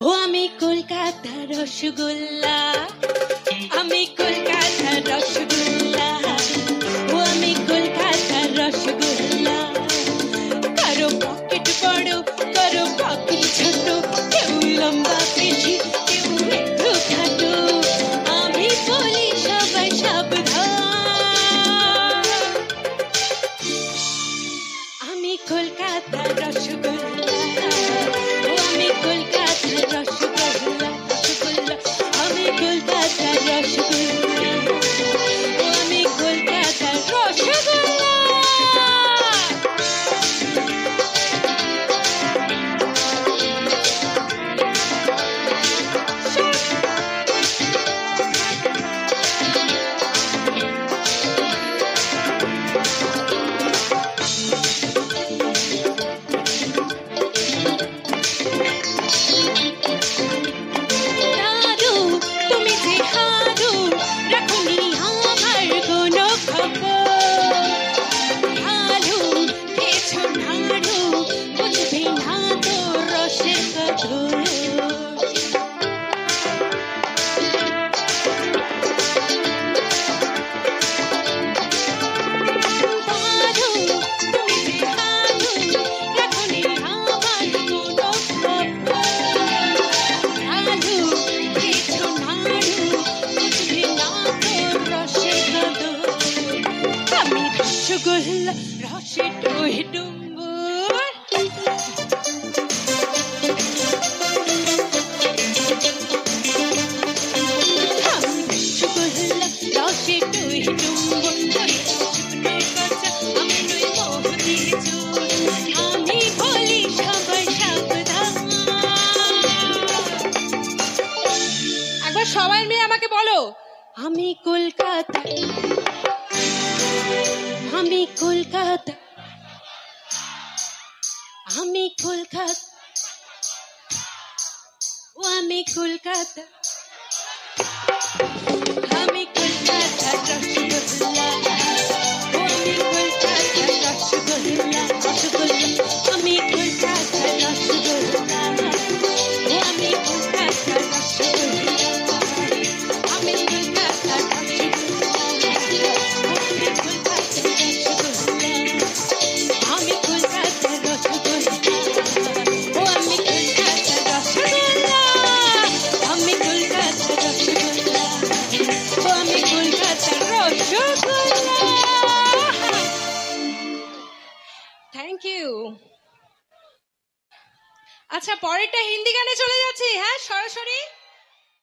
ও আমি কলকাতার রসগোল্লা, আমি কলকাতার রসগোল্লা, ও আমি কলকাতার রসগোল্লা। কারো পকেট বড়, কারো পকেট ছোট, কেউ লম্বা বেশি, কেউ একটু খাটো। আমি বলি সবাই সাবধান, আমি কলকাতার রসগোল্লা, ও আমি কলকাতার রসগোল্লা, রসগোল্লা। আমি কলকাতার রসগোল্লা, ও আমি কলকাতার রসগোল্লা। দাদু তুমি যে হাদু, রাখনি আমার কোনো খবর। ভালু খেয়েছো নাড়ু, বুঝবি না তো রসের কদর। দাদু তুমি যে হাদু, রাখনি আমার কোনো খবর। ভালু খেয়েছো নাড়ু, বুঝবি না তো রসের কদর। আমি রসগোল্লা, রসে টই ডুম্বুর। আমি রসগোল্লা, রসে টই ডুম্বুর। শুকনোর কাঁচা, আমি নই মোহনের চোর। আমি বলি সবাই সাবধান। একবার সবাই মিলে আমাকে বলো, আমি কলকাতা, আমি কলকাতা, আমি কলকাতা, ও আমি কলকাতা, আমি কলকাতার রসগোল্লা, ও আমি কলকাতার রসগোল্লা, রসগোল্লা। আমি কলকাতার রসগোল্লা, ও আমি কলকাতার রসগোল্লা, আমি কলকাতার রসগোল্লা, ও আমি কলকাতার রসগোল্লা, আমি কলকাতার রসগোল্লা, ও আমি কলকাতার রসগোল্লা, আমি কলকাতার রসগোল্লা, ও আমি কলকাতার রসগোল্লা। Thank you. আচ্ছা, পরেরটা হিন্দি গানে চলে যাচ্ছি। হ্যাঁ, সরাসরি